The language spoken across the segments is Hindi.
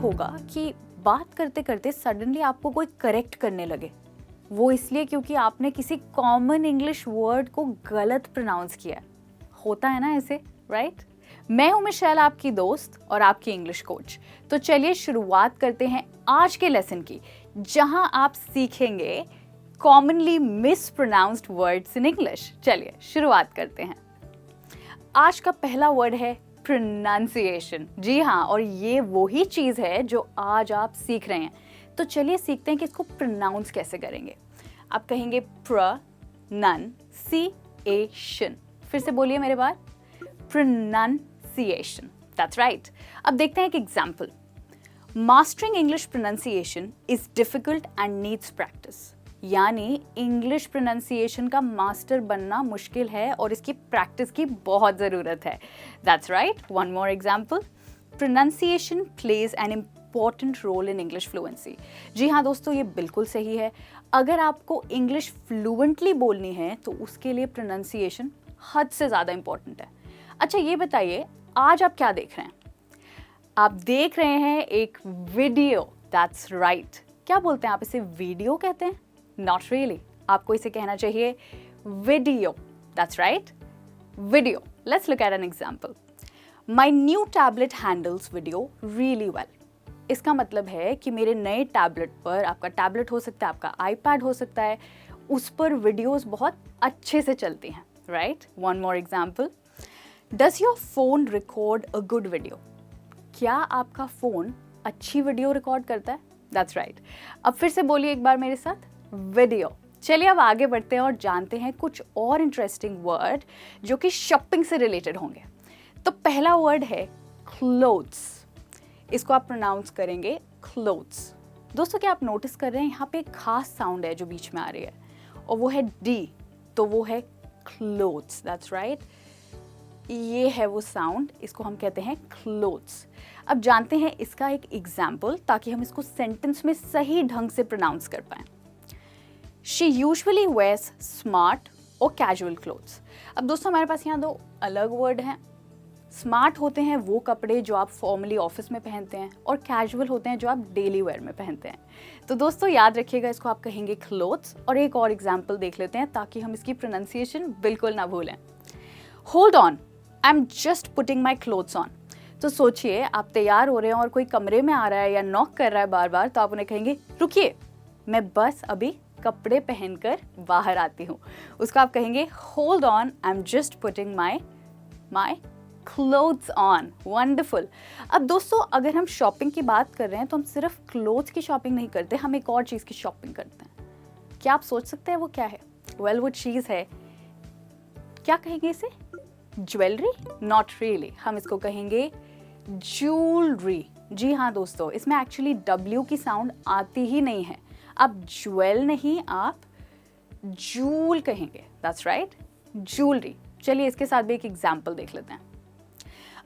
होगा कि बात करते करते सडनली आपको कोई करेक्ट करने लगे, वो इसलिए क्योंकि आपने किसी कॉमन इंग्लिश वर्ड को गलत प्रोनाउंस किया। होता है ना ऐसे, राइट? मैं हूं मिशेल, आपकी दोस्त और आपकी इंग्लिश कोच। तो चलिए शुरुआत करते हैं आज के लेसन की, जहां आप सीखेंगे कॉमनली मिसप्रोनाउंस्ड वर्ड्स इन इंग्लिश। चलिए शुरुआत करते हैं। आज का पहला वर्ड है प्रोनाउंसिएशन। जी हाँ, और ये वही चीज़ है जो आज आप सीख रहे हैं। तो चलिए सीखते हैं कि इसको प्रोनाउंस कैसे करेंगे। आप कहेंगे प्रोनाउंसिएशन। फिर से बोलिए मेरे बाद, प्रोनाउंसिएशन। That's right. अब देखते हैं एक example. Mastering English pronunciation is difficult and needs practice. यानी इंग्लिश प्रोनाउंसिएशन का मास्टर बनना मुश्किल है और इसकी प्रैक्टिस की बहुत ज़रूरत है। That's right. One more example, pronunciation plays an important role in English fluency. जी हाँ दोस्तों, ये बिल्कुल सही है। अगर आपको इंग्लिश फ्लुएंटली बोलनी है तो उसके लिए प्रोनाउंसिएशन हद से ज़्यादा इम्पॉर्टेंट है। अच्छा ये बताइए, आज आप क्या देख रहे हैं? आप देख रहे हैं एक वीडियो। That's right. क्या बोलते हैं आप इसे? वीडियो कहते हैं? Not really. आपको इसे कहना चाहिए video. That's right, video. Let's look at an example. My new tablet handles video really well. इसका मतलब है कि मेरे नए टैबलेट पर, आपका टैबलेट हो सकता है, आपका आईपैड हो सकता है, उस पर वीडियोस बहुत अच्छे से चलती हैं। Right. One more example, does your phone record a good video? क्या आपका फोन अच्छी वीडियो रिकॉर्ड करता है? That's right. अब फिर से बोलिए एक बार मेरे साथ, वीडियो। चलिए अब आगे बढ़ते हैं और जानते हैं कुछ और इंटरेस्टिंग वर्ड जो कि शॉपिंग से रिलेटेड होंगे। तो पहला वर्ड है क्लोथ्स। इसको आप प्रोनाउंस करेंगे क्लोथ्स। दोस्तों क्या आप नोटिस कर रहे हैं, यहाँ पे एक खास साउंड है जो बीच में आ रही है और वो है डी, तो वो है क्लोथ्स। That's right. ये है वो साउंड, इसको हम कहते हैं क्लोथ्स। अब जानते हैं इसका एक एग्जाम्पल, ताकि हम इसको सेंटेंस में सही ढंग से प्रोनाउंस कर पाएं। She usually wears smart और casual clothes। अब दोस्तों हमारे पास यहाँ दो अलग वर्ड हैं। स्मार्ट होते हैं वो कपड़े जो आप फॉर्मली ऑफिस में पहनते हैं, और कैजुअल होते हैं जो आप डेली वेयर में पहनते हैं। तो दोस्तों याद रखिएगा, इसको आप कहेंगे क्लोथ्स। और एक और एग्जाम्पल देख लेते हैं ताकि हम इसकी प्रोनाउंसिएशन बिल्कुल ना भूलें। Hold on, I am just putting my clothes on. तो सोचिए आप तैयार हो रहे हैं और कोई कमरे में आ रहा है या नॉक कर रहा है बार बार, तो आप उन्हें कहेंगे रुकिए, मैं बस अभी कपड़े पहनकर बाहर आती हूँ। उसको आप कहेंगे hold on, I am just putting my clothes on. Wonderful. अब दोस्तों अगर हम शॉपिंग की बात कर रहे हैं तो हम सिर्फ क्लोथ्स की शॉपिंग नहीं करते, हम एक और चीज़ की शॉपिंग करते हैं। क्या आप सोच सकते हैं वो क्या है? वेल वो चीज़ है, क्या कहेंगे इसे? ज्वेलरी? Not really. हम इसको कहेंगे ज्वेलरी। जी हाँ दोस्तों, इसमें एक्चुअली डब्ल्यू की साउंड आती ही नहीं है। आप ज्वेल नहीं, आप जूल कहेंगे। That's right, jewellery. चलिए इसके साथ भी एक एग्जाम्पल देख लेते हैं।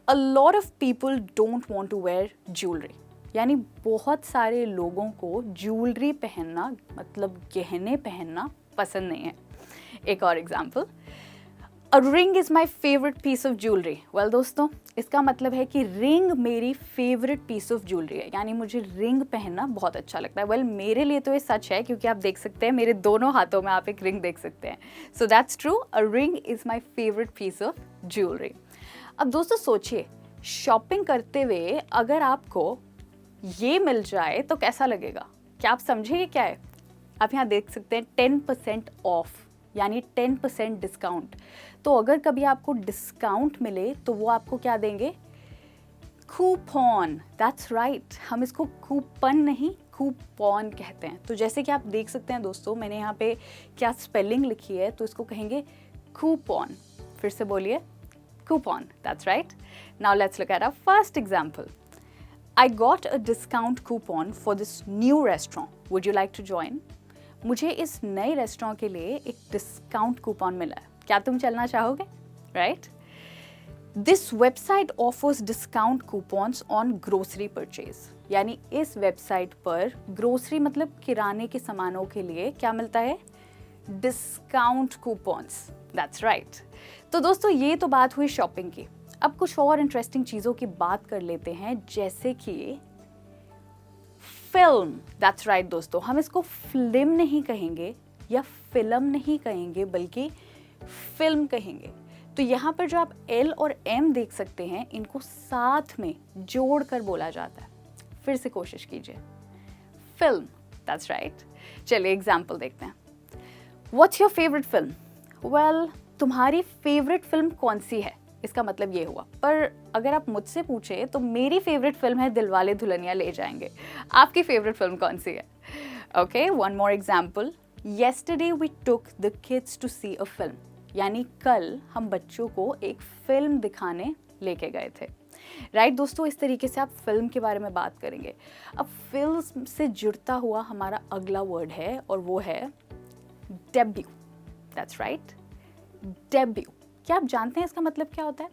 A lot of people don't want to wear jewellery. यानी बहुत सारे लोगों को ज्वेलरी पहनना, मतलब गहने पहनना पसंद नहीं है। एक और example, a ring is my favourite piece of jewellery. Well दोस्तों, इसका मतलब है कि रिंग मेरी फेवरेट पीस ऑफ ज्वेलरी है, यानी मुझे रिंग पहनना बहुत अच्छा लगता है। वेल मेरे लिए तो ये सच है, क्योंकि आप देख सकते हैं मेरे दोनों हाथों में आप एक रिंग देख सकते हैं। So that's true, a ring is my favourite piece of jewellery. अब दोस्तों सोचिए, शॉपिंग करते हुए अगर आपको ये मिल जाए तो कैसा लगेगा? क्या आप समझे ये क्या है? आप यहाँ देख सकते हैं 10% ऑफ, यानी 10% डिस्काउंट। तो अगर कभी आपको डिस्काउंट मिले तो वो आपको क्या देंगे? कूपन। That's right. हम इसको कूपन नहीं, कूपन कहते हैं। तो जैसे कि आप देख सकते हैं दोस्तों, मैंने यहाँ पे क्या स्पेलिंग लिखी है, तो इसको कहेंगे कूपन। फिर से बोलिए, coupon. That's right. Now let's look at our first example. I got a discount coupon for this new restaurant, would you like to join? मुझे इस नए रेस्टोरेंट के लिए एक डिस्काउंट कूपन मिला है, क्या तुम चलना चाहोगे? Right. This website offers discount coupons on grocery purchase. यानी इस वेबसाइट पर ग्रोसरी मतलब किराने के सामानों के लिए क्या मिलता है? Discount coupons. That's right. तो दोस्तों ये तो बात हुई शॉपिंग की। अब कुछ और इंटरेस्टिंग चीज़ों की बात कर लेते हैं, जैसे कि फिल्म, दैट्स राइट दोस्तों, हम इसको फिल्म नहीं कहेंगे या फिल्म नहीं कहेंगे बल्कि फिल्म कहेंगे। तो यहाँ पर जो आप एल और एम देख सकते हैं, इनको साथ में जोड़कर बोला जाता है। फिर से कोशिश कीजिए, फिल्म, दैट्स राइट। चलिए एग्जाम्पल देखते हैं। What's your favourite film? Well, तुम्हारी फेवरेट फिल्म कौन सी है, इसका मतलब ये हुआ। पर अगर आप मुझसे पूछे तो मेरी फेवरेट फिल्म है दिलवाले दुल्हनिया ले जाएंगे। आपकी फेवरेट फिल्म कौन सी है? Okay, one more example. Yesterday we took the kids to see a film, यानी कल हम बच्चों को एक फिल्म दिखाने लेके गए थे। राइट दोस्तों, इस तरीके से आप फिल्म के बारे में बात करेंगे। अब फिल्म से जुड़ता हुआ हमारा अगला वर्ड है और वो है डेब्यू। That's right, debut. क्या आप जानते हैं इसका मतलब क्या होता है?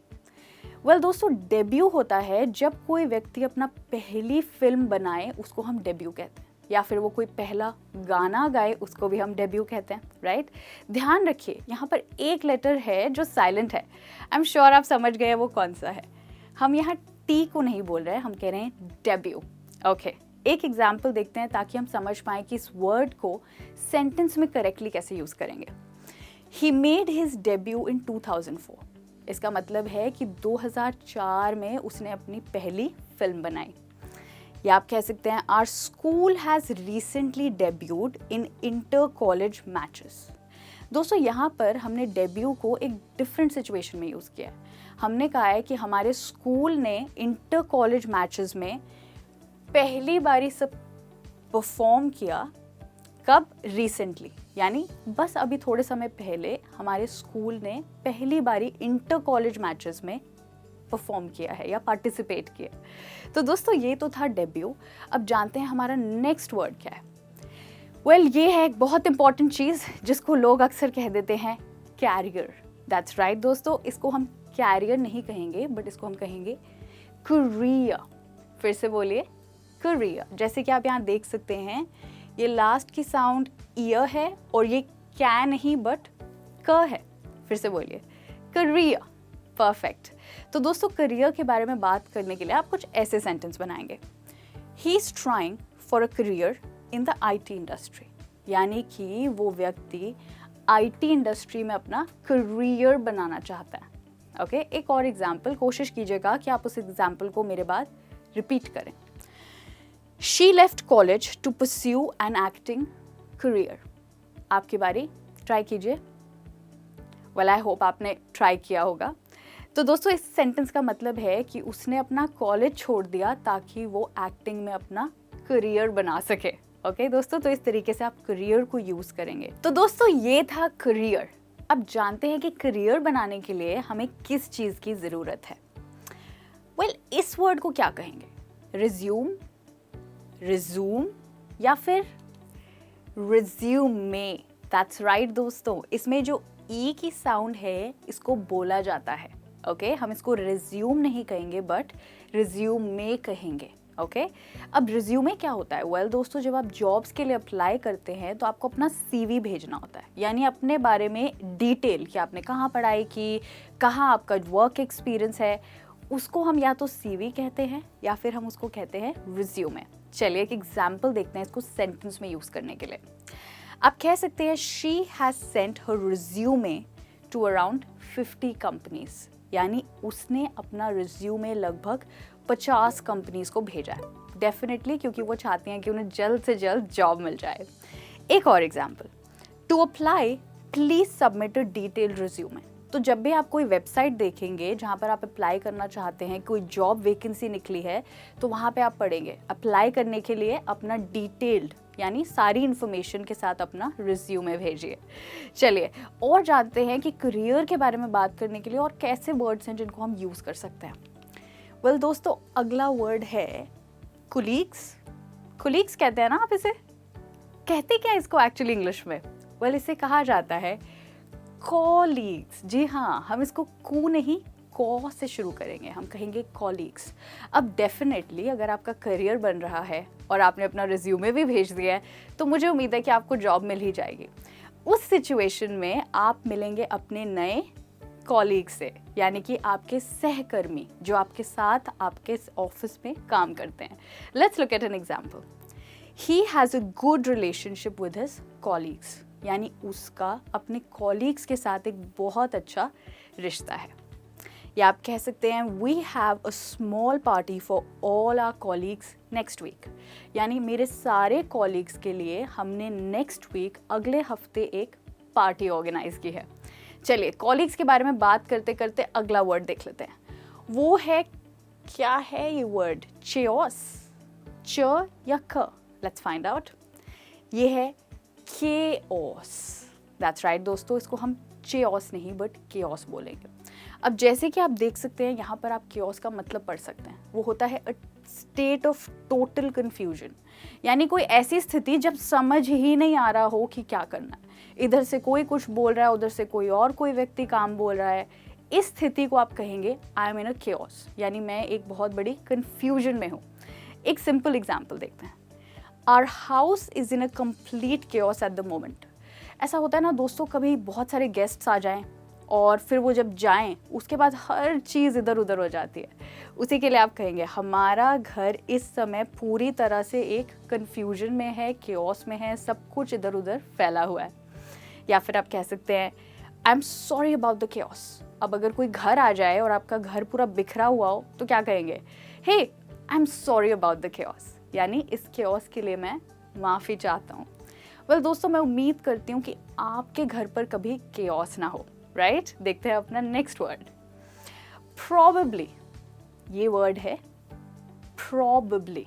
वेल दोस्तों, डेब्यू होता है जब कोई व्यक्ति अपना पहली फिल्म बनाए, उसको हम डेब्यू कहते हैं। या फिर वो कोई पहला गाना गाए, उसको भी हम डेब्यू कहते हैं। राइट, ध्यान रखिए यहाँ पर एक लेटर है जो साइलेंट है। आई एम श्योर आप समझ गए वो कौन सा है। हम यहाँ टी को नहीं बोल रहे हैं, हम कह रहे हैं डेब्यू। ओके, एक एग्जाम्पल देखते हैं ताकि हम समझ पाएं कि इस वर्ड को सेंटेंस में करेक्टली कैसे यूज करेंगे। He made his debut in 2004. इसका मतलब है कि 2004 में उसने अपनी पहली फिल्म बनाई। या आप कह सकते हैं Our school has recently debuted in inter-college matches. दोस्तों, यहाँ पर हमने डेब्यू को एक डिफरेंट सिचुएशन में यूज़ किया है। हमने कहा है कि हमारे स्कूल ने इंटर कॉलेज मैचेस में पहली बारी सब परफॉर्म किया। कब? रिसेंटली, यानी बस अभी थोड़े समय पहले हमारे स्कूल ने पहली बारी इंटर कॉलेज मैचेस में परफॉर्म किया है या पार्टिसिपेट किया। तो दोस्तों, ये तो था डेब्यू। अब जानते हैं हमारा नेक्स्ट वर्ड क्या है। वेल, ये है एक बहुत इंपॉर्टेंट चीज़ जिसको लोग अक्सर कह देते हैं कैरियर। दैट्स राइट दोस्तों, इसको हम कैरियर नहीं कहेंगे बट इसको हम कहेंगे करियर। फिर से बोलिए, करियर। जैसे कि आप यहाँ देख सकते हैं, ये लास्ट की साउंड ईयर है और ये क्या नहीं बट क है। फिर से बोलिए, करियर। परफेक्ट। तो दोस्तों, करियर के बारे में बात करने के लिए आप कुछ ऐसे सेंटेंस बनाएंगे। He is trying for a career in the IT industry, यानी कि वो व्यक्ति IT इंडस्ट्री में अपना करियर बनाना चाहता है। ओके, एक और एग्जाम्पल, कोशिश कीजिएगा कि आप उस एग्जाम्पल को मेरे बाद रिपीट करें। She left college to pursue an acting career. आपकी बारी, ट्राई कीजिए। Well, I hope आपने ट्राई किया होगा। तो दोस्तों, इस सेंटेंस का मतलब है कि उसने अपना कॉलेज छोड़ दिया ताकि वो एक्टिंग में अपना करियर बना सके। ओके दोस्तों, तो इस तरीके से आप करियर को यूज करेंगे। तो दोस्तों, ये था करियर। अब जानते हैं कि करियर बनाने के लिए हमें किस चीज़ की ज़रूरत है। वेल, इस वर्ड को क्या कहेंगे? रिज्यूम, रिज्यूम या फिर रिज्यूमे। दैट्स राइट दोस्तों, इसमें जो ई की साउंड है इसको बोला जाता है। ओके, हम इसको रिज्यूम नहीं कहेंगे बट रिज्यूमे कहेंगे। ओके, अब रिज्यूमे क्या होता है? वेल दोस्तों, जब आप जॉब्स के लिए अप्लाई करते हैं तो आपको अपना CV भेजना होता है, यानी अपने बारे में डिटेल कि आपने कहाँ पढ़ाई की, कहाँ आपका वर्क एक्सपीरियंस है, उसको हम या तो CV कहते हैं या फिर हम उसको कहते हैं रिज्यूमे। चलिए एक एग्जाम्पल देखते हैं इसको सेंटेंस में यूज़ करने के लिए। आप कह सकते हैं she has sent her resume to around 50 companies, यानी उसने अपना रिज्यूमे लगभग 50 कंपनीज को भेजा है। डेफिनेटली, क्योंकि वो चाहती हैं कि उन्हें जल्द से जल्द जॉब मिल जाए। एक और example, to apply please submit a detailed resume. तो जब भी आप कोई वेबसाइट देखेंगे जहाँ पर आप अप्लाई करना चाहते हैं, कोई जॉब वैकेंसी निकली है, तो वहाँ पे आप पढ़ेंगे अप्लाई करने के लिए अपना डिटेल्ड यानी सारी इन्फॉर्मेशन के साथ अपना रिज्यूमे भेजिए। चलिए और जानते हैं कि करियर के बारे में बात करने के लिए और कैसे वर्ड्स हैं जिनको हम यूज़ कर सकते हैं। वेल दोस्तों, अगला वर्ड है कुलीग्स। कुलीग्स कहते हैं ना आप इसे? कहते क्या इसको एक्चुअली इंग्लिश में? वेल, इसे कहा जाता है कॉलीग्स। जी हाँ, हम इसको कू नहीं कॉ से शुरू करेंगे, हम कहेंगे कॉलीग्स। अब डेफिनेटली अगर आपका करियर बन रहा है और आपने अपना रिज्यूमे भी भेज दिया है तो मुझे उम्मीद है कि आपको जॉब मिल ही जाएगी। उस सिचुएशन में आप मिलेंगे अपने नए कॉलीग से, यानी कि आपके सहकर्मी जो आपके साथ आपके ऑफिस में काम करते हैं। Let's look at an example. He has a good relationship with his colleagues, यानी उसका अपने कॉलीग्स के साथ एक बहुत अच्छा रिश्ता है। या आप कह सकते हैं we have a small party for all our colleagues next week, यानी मेरे सारे कॉलीग्स के लिए हमने नेक्स्ट वीक अगले हफ्ते एक पार्टी ऑर्गेनाइज की है। चलिए कॉलीग्स के बारे में बात करते करते अगला वर्ड देख लेते हैं। वो है, क्या है ये वर्ड? चेओस, च या क? Let's find out. ये है केओस। दैट्स राइट दोस्तों, इसको हम चेओस नहीं बट केओस बोलेंगे। अब जैसे कि आप देख सकते हैं यहाँ पर आप केओस का मतलब पढ़ सकते हैं, वो होता है a state of total confusion, यानी कोई ऐसी स्थिति जब समझ ही नहीं आ रहा हो कि क्या करना है। इधर से कोई कुछ बोल रहा है, उधर से कोई व्यक्ति काम बोल रहा है। इस स्थिति को आप कहेंगे I am in a chaos, यानी मैं एक बहुत बड़ी कन्फ्यूजन में हूँ। एक सिंपल एग्जाम्पल देखते हैं। Our house is in a complete chaos at the moment. ऐसा होता है ना दोस्तों, कभी बहुत सारे गेस्ट्स आ जाएं और फिर वो जब जाएं उसके बाद हर चीज़ इधर उधर हो जाती है। उसी के लिए आप कहेंगे हमारा घर इस समय पूरी तरह से एक कन्फ्यूजन में है, केओस में है, सब कुछ इधर उधर फैला हुआ है। या फिर आप कह सकते हैं आई am sorry about the chaos. अब अगर कोई घर आ जाए और आपका घर पूरा बिखरा हुआ हो तो क्या कहेंगे? हे आई am sorry about the chaos, यानी इस केओस के लिए मैं माफ़ी चाहता हूँ। वेल दोस्तों, मैं उम्मीद करती हूँ कि आपके घर पर कभी केओस ना हो, राइट? देखते हैं अपना नेक्स्ट वर्ड, प्रोबेबली। ये वर्ड है प्रोबेबली।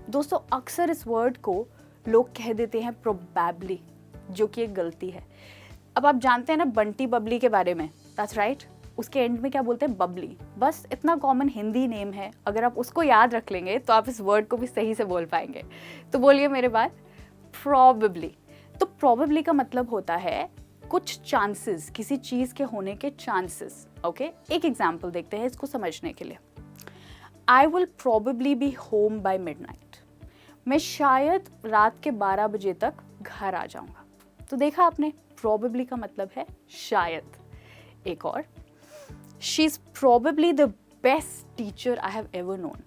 दोस्तों अक्सर इस वर्ड को लोग कह देते हैं प्रोबेबली, जो कि एक गलती है। अब आप जानते हैं ना बंटी बबली के बारे में, दैट्स राइट। उसके एंड में क्या बोलते हैं? बबली। बस इतना कॉमन हिंदी नेम है, अगर आप उसको याद रख लेंगे तो आप इस वर्ड को भी सही से बोल पाएंगे। तो बोलिए मेरे बाद, प्रोबेबली। तो प्रोबेबली का मतलब होता है कुछ चांसेस, किसी चीज़ के होने के चांसेस। ओके, एक एग्जाम्पल देखते हैं इसको समझने के लिए। I will probably be home by midnight. मैं शायद रात के 12 बजे तक घर आ जाऊंगा। तो देखा आपने, प्रोबेबली का मतलब है शायद। एक और, she is probably the best teacher I have ever known.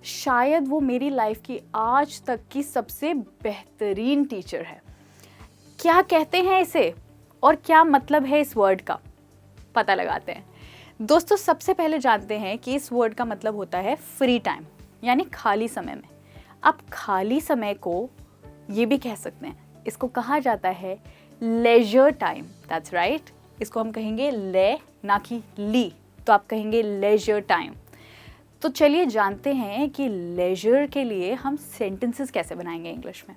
शायद वो मेरी लाइफ की आज तक की सबसे बेहतरीन टीचर है। क्या कहते हैं इसे और क्या मतलब है इस वर्ड का, पता लगाते हैं। दोस्तों सबसे पहले जानते हैं कि इस वर्ड का मतलब होता है फ्री टाइम, यानी खाली समय में। आप खाली समय को ये भी कह सकते हैं, इसको कहा जाता है लेजर टाइम। दैट्स राइट, इसको हम कहेंगे ले ना कि ली, तो आप कहेंगे लेजर टाइम। तो चलिए जानते हैं कि लेजर के लिए हम सेंटेंसेस कैसे बनाएंगे इंग्लिश में।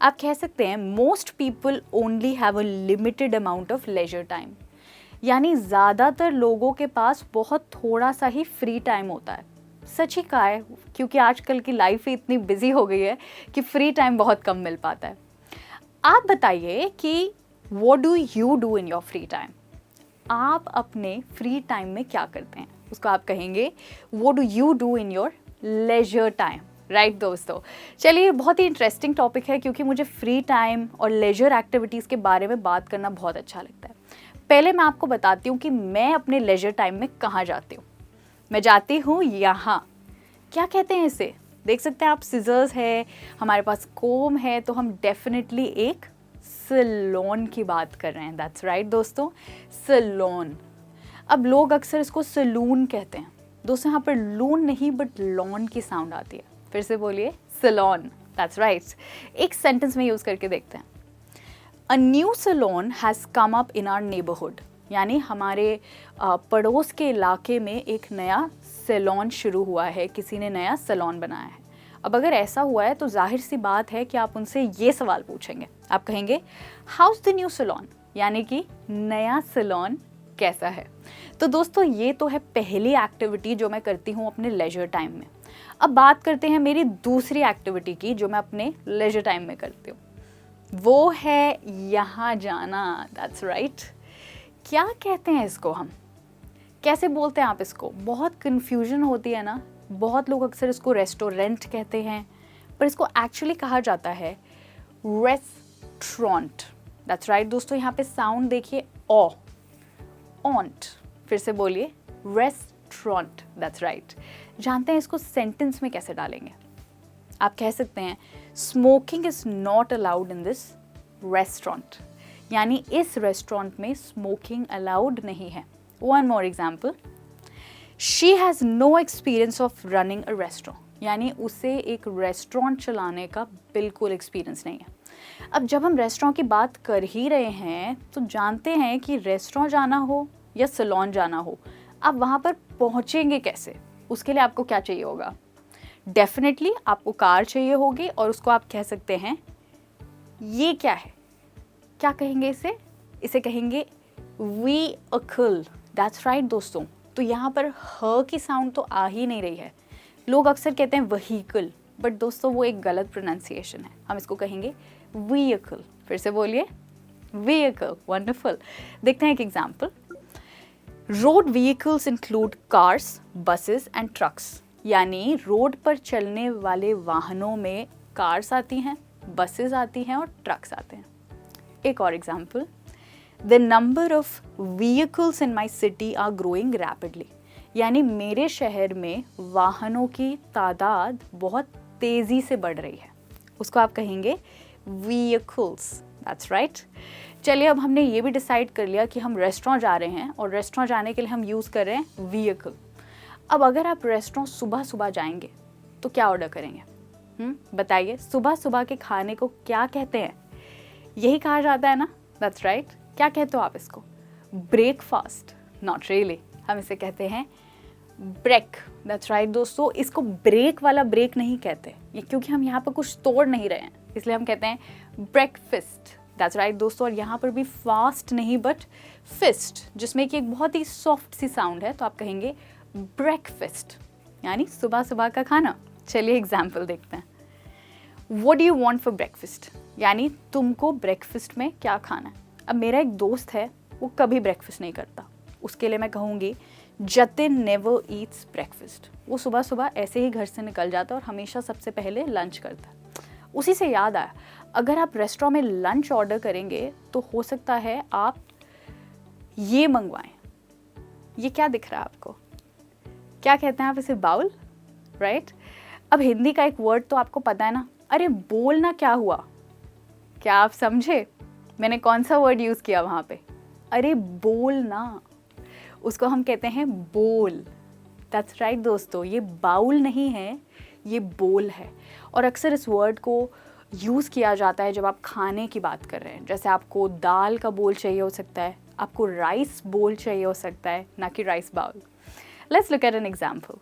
आप कह सकते हैं most people only have a limited amount of leisure time, यानी ज़्यादातर लोगों के पास बहुत थोड़ा सा ही फ्री टाइम होता है। सच ही कहा है, क्योंकि आजकल की लाइफ ही इतनी बिजी हो गई है कि फ्री टाइम बहुत कम मिल पाता है। आप बताइए कि what do you do in your free time? आप अपने फ्री टाइम में क्या करते हैं, उसको आप कहेंगे what do you do in your leisure time, right दोस्तों। चलिए, बहुत ही इंटरेस्टिंग टॉपिक है क्योंकि मुझे फ्री टाइम और लेजर एक्टिविटीज़ के बारे में बात करना बहुत अच्छा लगता है। पहले मैं आपको बताती हूँ कि मैं अपने लेजर टाइम में कहाँ जाती हूँ। मैं जाती हूँ यहाँ, क्या कहते हैं इसे, देख सकते हैं आप, सिजर्स है, हमारे पास कोम है, तो हम डेफिनेटली एक सैलून की बात कर रहे हैं। दैट्स राइट दोस्तों, सैलून। अब लोग अक्सर इसको सैलून कहते हैं दोस्तों, यहाँ पर लून नहीं बट लॉन की साउंड आती है। फिर से बोलिए, सैलून। That's right. एक सेंटेंस में यूज़ करके देखते हैं। A new salon has come up in our neighbourhood, यानी हमारे पड़ोस के इलाके में एक नया सैलून शुरू हुआ है, किसी ने नया सैलून बनाया है। अब अगर ऐसा हुआ है तो जाहिर सी बात है कि आप उनसे ये सवाल पूछेंगे, आप कहेंगे हाउस द न्यू सैलून, यानी कि नया सैलून कैसा है। तो दोस्तों ये तो है पहली एक्टिविटी जो मैं करती हूँ अपने लेजर टाइम में। अब बात करते हैं मेरी दूसरी एक्टिविटी की जो मैं अपने लेजर टाइम में करती हूँ, वो है यहाँ जाना। That's right. क्या कहते हैं इसको, हम कैसे बोलते हैं आप इसको? बहुत कन्फ्यूजन होती है ना, बहुत लोग अक्सर इसको रेस्टोरेंट कहते हैं, पर इसको एक्चुअली कहा जाता है रेस्टोरेंट। दैट्स राइट दोस्तों, यहाँ पे साउंड देखिए, ओ, ऑन्ट। फिर से बोलिए, रेस्टोरेंट। That's right. जानते हैं इसको सेंटेंस में कैसे डालेंगे? आप कह सकते हैं smoking is not allowed in this restaurant, यानी इस रेस्टोरेंट में स्मोकिंग अलाउड नहीं है। One more example, she has no experience of running a restaurant, यानी उसे एक रेस्टोरेंट चलाने का बिल्कुल एक्सपीरियंस नहीं है। अब जब हम रेस्टोरेंट की बात कर ही रहे हैं तो जानते हैं कि रेस्टोरेंट जाना हो या सैलून जाना हो, आप वहाँ पर पहुँचेंगे कैसे? उसके लिए आपको क्या चाहिए होगा? डेफिनेटली आपको कार चाहिए होगी, और उसको आप कह सकते हैं, ये क्या है, क्या कहेंगे इसे? इसे कहेंगे व्हीकल। दैट्स राइट दोस्तों। तो यहाँ पर ह की साउंड तो आ ही नहीं रही है। लोग अक्सर कहते हैं व्हीकल, बट दोस्तों वो एक गलत प्रोनाउंसिएशन है। हम इसको कहेंगे व्हीकल। फिर से बोलिए, व्हीकल। वंडरफुल। देखते हैं एक example. Road vehicles include cars, buses and trucks, यानी रोड पर चलने वाले वाहनों में कार्स आती हैं, बसेस आती हैं और ट्रक्स आते हैं। एक और example, the number of vehicles in my city are growing rapidly, यानी मेरे शहर में वाहनों की तादाद बहुत तेज़ी से बढ़ रही है। उसको आप कहेंगे व्हीकल्स। That's right. चलिए, अब हमने ये भी डिसाइड कर लिया कि हम रेस्टोरेंट जा रहे हैं, और रेस्टोरेंट जाने के लिए हम यूज़ कर रहे हैं व्हीकल। अब अगर आप रेस्टोरेंट सुबह सुबह जाएंगे तो क्या ऑर्डर करेंगे? बताइए, सुबह सुबह के खाने को क्या कहते हैं? यही कहा जाता है ना? That's right. क्या कहते हो आप इसको? ब्रेकफास्ट? नॉट रियली, हम इसे कहते हैं ब्रेक। दैट्स राइट दोस्तों। इसको ब्रेक वाला ब्रेक नहीं कहते, ये क्योंकि हम यहाँ पर कुछ तोड़ नहीं रहे हैं, इसलिए हम कहते हैं ब्रेकफास्ट। दैट्स राइट दोस्तों। और यहाँ पर भी फास्ट नहीं बट फिस्ट, जिसमें कि एक बहुत ही सॉफ्ट सी साउंड है, तो आप कहेंगे ब्रेकफास्ट, यानी सुबह सुबह का खाना। चलिए एग्जाम्पल देखते हैं। What do you want for breakfast, यानी तुमको ब्रेकफास्ट में क्या खाना है? अब मेरा एक दोस्त है, वो कभी ब्रेकफास्ट नहीं करता, उसके लिए मैं कहूँगी जतिन नेवर ईट्स ब्रेकफास्ट। वो सुबह सुबह ऐसे ही घर से निकल जाता है और हमेशा सबसे पहले लंच करता है। उसी से याद आया, अगर आप रेस्टोरेंट में लंच ऑर्डर करेंगे तो हो सकता है आप ये मंगवाएं। ये क्या दिख रहा है आपको? क्या कहते हैं आप इसे? Bowl, right. अब हिंदी का एक वर्ड तो आपको पता है ना, अरे बोलना क्या हुआ? क्या आप समझे मैंने कौन सा वर्ड यूज़ किया वहाँ पे? अरे बोलना, उसको हम कहते हैं बोल। दैट्स राइट दोस्तों, ये बाउल नहीं है, ये बोल है। और अक्सर इस वर्ड को यूज़ किया जाता है जब आप खाने की बात कर रहे हैं। जैसे आपको दाल का बोल चाहिए हो सकता है, आपको राइस बोल चाहिए हो सकता है, ना कि rice bowl. Let's look at an example.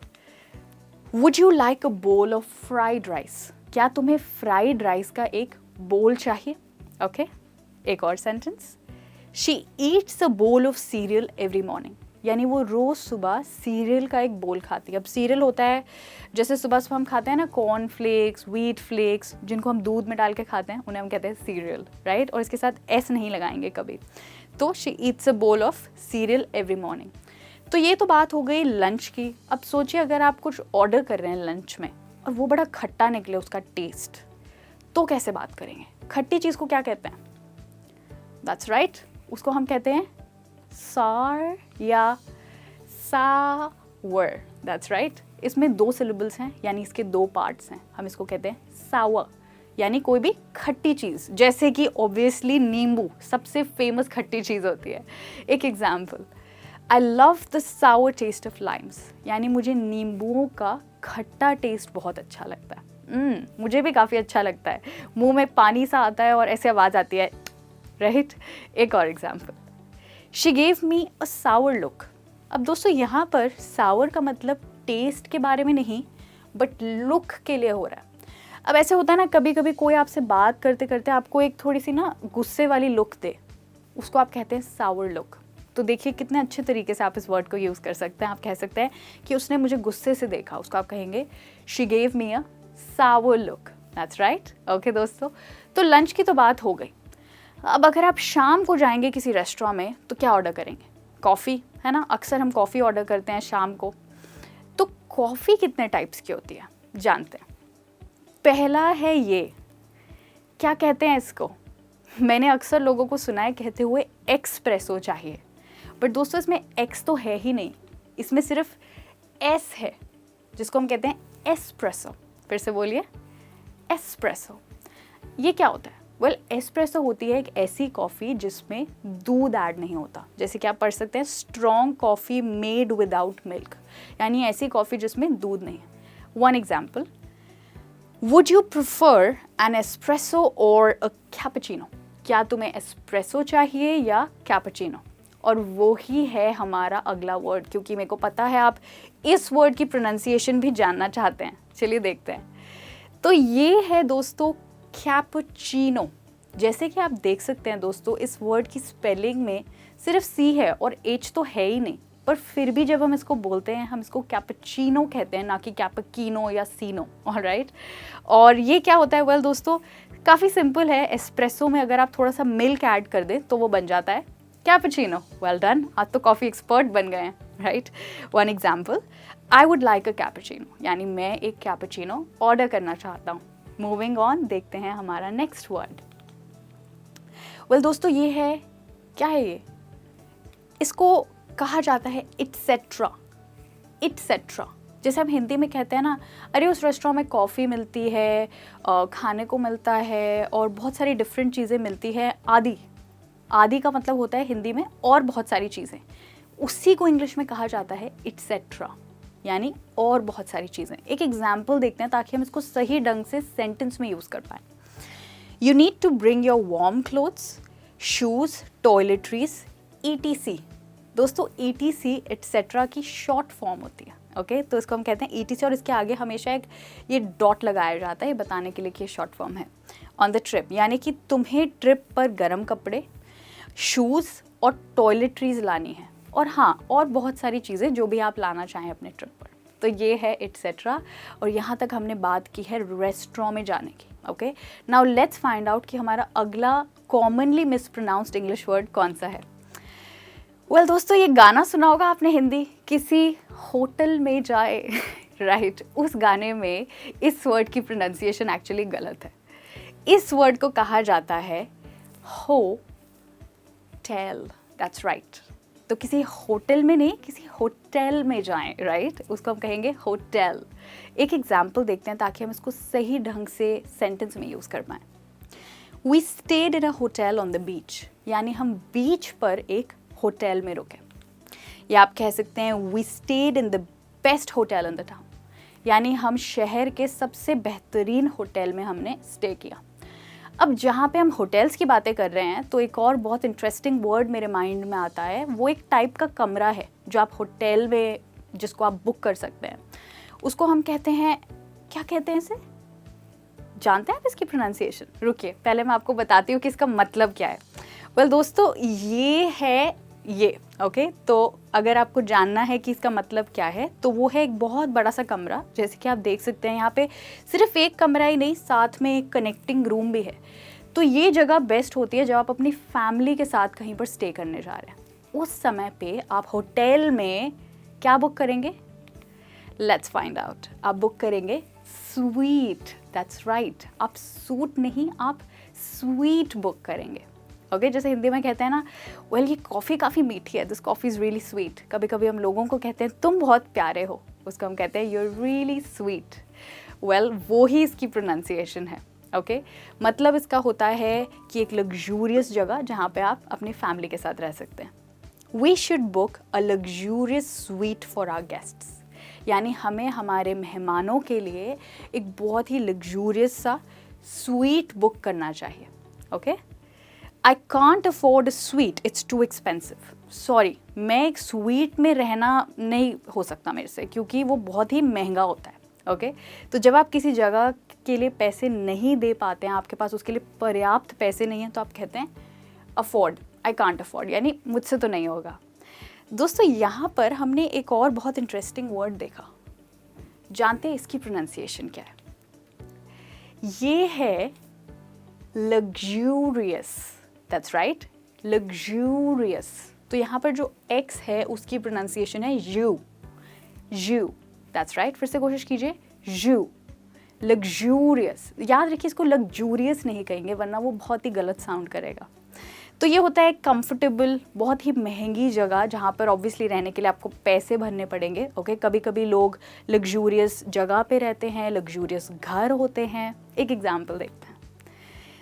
Would you like a bowl of fried rice? क्या तुम्हें फ्राइड राइस का एक बोल चाहिए? ओके, एक और sentence. She Yeats a bowl of serial every morning, यानी वो रोज़ सुबह सीरियल का एक बोल खाती है। अब सीरियल होता है, जैसे सुबह सुबह हम खाते हैं ना कॉर्न फ्लेक्स, व्हीट फ्लेक्स, जिनको हम दूध में डाल के खाते हैं, उन्हें हम कहते हैं सीरियल, राइट। और इसके साथ एस नहीं लगाएंगे कभी। तो she Yeats a bowl of serial every morning. तो ये तो बात हो गई लंच की। अब सोचिए, अगर आप कुछ ऑर्डर कर रहे हैं लंच में और वो बड़ा खट्टा निकले उसका टेस्ट, तो कैसे बात करेंगे? खट्टी चीज़ को क्या कहते हैं? दैट्स राइट, उसको हम कहते हैं सार या सावर। That's right. इसमें 2 सिलेबल्स हैं, यानी इसके 2 पार्ट्स हैं। हम इसको कहते हैं सावर, यानी कोई भी खट्टी चीज़, जैसे कि ऑब्वियसली नींबू सबसे फेमस खट्टी चीज़ होती है। एक example, I love the sour taste of limes, यानी मुझे नींबुओं का खट्टा टेस्ट बहुत अच्छा लगता है। मुझे भी काफ़ी अच्छा लगता है, मुंह में पानी सा आता है और ऐसे आवाज़ आती है, राइट। एक और example, she gave me a sour look. अब दोस्तों यहाँ पर सावर का मतलब टेस्ट के बारे में नहीं बट लुक के लिए हो रहा है। अब ऐसे होता है ना, कभी कभी कोई आपसे बात करते करते आपको एक थोड़ी सी ना गुस्से वाली लुक दे, उसको आप कहते हैं सावर लुक। तो देखिए कितने अच्छे तरीके से आप इस वर्ड को यूज़ कर सकते हैं। आप कह सकते हैं कि उसने मुझे गुस्से से देखा, उसको आप कहेंगे she gave me a sour look. That's right. Okay दोस्तों, तो लंच की तो बात हो गई। अब अगर आप शाम को जाएंगे किसी रेस्टोरेंट में तो क्या ऑर्डर करेंगे? कॉफ़ी, है ना। अक्सर हम कॉफ़ी ऑर्डर करते हैं शाम को। तो कॉफ़ी कितने टाइप्स की होती है जानते हैं? पहला है ये, क्या कहते हैं इसको? मैंने अक्सर लोगों को सुना है कहते हुए एक्सप्रेसो चाहिए, बट दोस्तों इसमें एक्स तो है ही नहीं, इसमें सिर्फ एस है, जिसको हम कहते हैं एस्प्रेसो। फिर से बोलिए, एस्प्रेसो, ये क्या होता है? वेल, एस्प्रेसो होती है एक ऐसी कॉफ़ी जिसमें दूध ऐड नहीं होता। जैसे कि आप पढ़ सकते हैं strong coffee made without milk, यानी ऐसी कॉफ़ी जिसमें दूध नहीं है। One example, would you prefer an espresso और अ कैपुचिनो? क्या तुम्हें एस्प्रेसो चाहिए या कैपुचिनो? और वो ही है हमारा अगला वर्ड, क्योंकि मेरे को पता है आप इस वर्ड की प्रोनाउंसिएशन भी जानना चाहते हैं। चलिए देखते हैं। तो ये है दोस्तों कैपुचिनो। जैसे कि आप देख सकते हैं दोस्तों, इस वर्ड की स्पेलिंग में सिर्फ सी है और एच तो है ही नहीं, पर फिर भी जब हम इसको बोलते हैं हम इसको कैपुचिनो कहते हैं, ना कि कैपुचिनो या सीनो। ऑलराइट, और ये क्या होता है? वेल दोस्तों, काफ़ी सिंपल है। एस्प्रेसो में अगर आप थोड़ा सा मिल्क ऐड कर दें तो वो बन जाता है कैपुचिनो। वेल डन, आज तो कॉफ़ी एक्सपर्ट बन गए हैं, right. One example, I would like a cappuccino, यानी मैं एक कैपुचिनो ऑर्डर करना चाहता हूँ। मूविंग ऑन, देखते हैं हमारा नेक्स्ट वर्ड। वेल दोस्तों, ये है, क्या है ये? इसको कहा जाता है इटसेट्रा। इटसेट्रा, जैसे हम हिंदी में कहते हैं ना, अरे उस रेस्टोरेंट में कॉफ़ी मिलती है, खाने को मिलता है और बहुत सारी डिफरेंट चीज़ें मिलती है। आदि, आदि का मतलब होता है हिंदी में और बहुत सारी चीज़ें, उसी को इंग्लिश में कहा जाता है इटसेट्रा, यानी और बहुत सारी चीज़ें। एक एग्जाम्पल देखते हैं ताकि हम इसको सही ढंग से सेंटेंस में यूज़ कर पाएँ। You need to bring your warm clothes, shoes, toiletries, ETC। दोस्तों ETC एटसेट्रा की शॉर्ट फॉर्म होती है, ओके। तो इसको हम कहते हैं ETC, और इसके आगे हमेशा एक ये डॉट लगाया जाता है बताने के लिए कि ये शॉर्ट फॉर्म है। ऑन द ट्रिप, यानी कि तुम्हें ट्रिप पर गर्म कपड़े, शूज़ और टॉयलेटरीज लानी है, और हाँ, और बहुत सारी चीज़ें जो भी आप लाना चाहें अपने ट्रिप पर। तो ये है एटसेट्रा, और यहाँ तक हमने बात की है रेस्टोरेंट में जाने की, okay. Now let's find out कि हमारा अगला कॉमनली मिसप्रोनाउंस्ड इंग्लिश वर्ड कौन सा है। वेल दोस्तों, ये गाना सुना होगा आपने हिंदी, किसी होटल में जाए, राइट। उस गाने में इस वर्ड की प्रोनाउंसिएशन एक्चुअली गलत है। इस वर्ड को कहा जाता है होटेल, दैट्स राइट। तो किसी होटल में नहीं, किसी होटल में जाएं, राइट, उसको हम कहेंगे होटल। एक एग्जाम्पल देखते हैं ताकि हम इसको सही ढंग से सेंटेंस में यूज़ कर पाएँ। We stayed in a hotel on the beach, यानी हम बीच पर एक होटल में रुके। या आप कह सकते हैं we stayed in the best hotel in the town, यानी हम शहर के सबसे बेहतरीन होटल में हमने स्टे किया। अब जहाँ पे हम होटल्स की बातें कर रहे हैं, तो एक और बहुत इंटरेस्टिंग वर्ड मेरे माइंड में आता है। वो एक टाइप का कमरा है जो आप होटल में, जिसको आप बुक कर सकते हैं, उसको हम कहते हैं, क्या कहते हैं इसे? जानते हैं आप इसकी प्रोनाउंसिएशन? रुकिए, पहले मैं आपको बताती हूँ कि इसका मतलब क्या है। वेल दोस्तों, ये है ये, ओके। तो अगर आपको जानना है कि इसका मतलब क्या है, तो वो है एक बहुत बड़ा सा कमरा। जैसे कि आप देख सकते हैं यहाँ पे सिर्फ एक कमरा ही नहीं, साथ में एक कनेक्टिंग रूम भी है। तो ये जगह बेस्ट होती है जब आप अपनी फैमिली के साथ कहीं पर स्टे करने जा रहे हैं। उस समय पे आप होटल में क्या बुक करेंगे? Let's find out. आप बुक करेंगे स्वीट, दैट्स राइट। आप सूट नहीं, आप स्वीट बुक करेंगे, ओके। जैसे हिंदी में कहते हैं ना, वेल ये कॉफ़ी काफ़ी मीठी है, this coffee is really sweet. कभी कभी हम लोगों को कहते हैं तुम बहुत प्यारे हो, उसको हम कहते हैं you are really sweet. Well, वो ही इसकी प्रोनाउंसिएशन है, ओके। मतलब इसका होता है कि एक लग्जूरियस जगह जहाँ पे आप अपनी फैमिली के साथ रह सकते हैं। We should book a luxurious suite for our guests, यानी हमें हमारे मेहमानों के लिए एक बहुत ही लग्जूरियस सा स्वीट बुक करना चाहिए, okay. I can't afford a suite, it's too expensive. Sorry, मैं एक स्वीट में रहना नहीं हो सकता मेरे से, क्योंकि वो बहुत ही महंगा होता है, ओके। तो जब आप किसी जगह के लिए पैसे नहीं दे पाते हैं, आपके पास उसके लिए पर्याप्त पैसे नहीं हैं, तो आप कहते हैं अफोर्ड, आई कांट अफोर्ड, यानी मुझसे तो नहीं होगा। दोस्तों, यहाँ पर हमने एक और बहुत इंटरेस्टिंग वर्ड देखा। जानते हैं इसकी प्रोनाउंसिएशन क्या है? ये है लग्जूरियस, दैट्स राइट, लग्जूरियस। तो यहाँ पर जो X है उसकी प्रोनाउंसिएशन है यू, यू, दैट्स राइट। फिर से कोशिश कीजिए, यू, लग्जूरियस। याद रखिए, इसको लग्जूरियस नहीं कहेंगे वरना वो बहुत ही गलत साउंड करेगा। तो ये होता है कंफर्टेबल, बहुत ही महंगी जगह जहाँ पर ऑब्वियसली रहने के लिए आपको पैसे भरने पड़ेंगे। ओके, कभी कभी लोग लग्जूरियस जगह पे रहते हैं, लग्जूरियस घर होते हैं। एक एग्जांपल देखते हैं।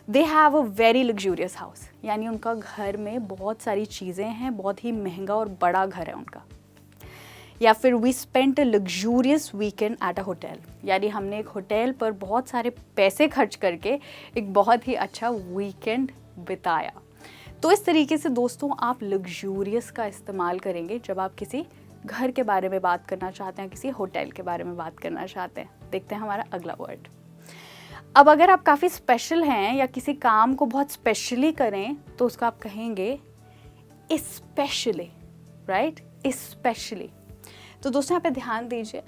They have a very luxurious house, यानी उनका घर में बहुत सारी चीज़ें हैं, बहुत ही महंगा और बड़ा घर है उनका। या फिर we spent a luxurious weekend at a hotel, यानी हमने एक होटल पर बहुत सारे पैसे खर्च करके एक बहुत ही अच्छा वीकेंड बिताया। तो इस तरीके से दोस्तों आप लग्जूरियस का इस्तेमाल करेंगे जब आप किसी घर के बारे में बात करना चाहते हैं, किसी होटल के बारे में बात करना चाहते हैं। देखते हैं हमारा अगला वर्ड। अब अगर आप काफ़ी स्पेशल हैं या किसी काम को बहुत स्पेशली करें तो उसको आप कहेंगे स्पेशली, राइट, स्पेशली। तो दोस्तों यहाँ पे ध्यान दीजिए,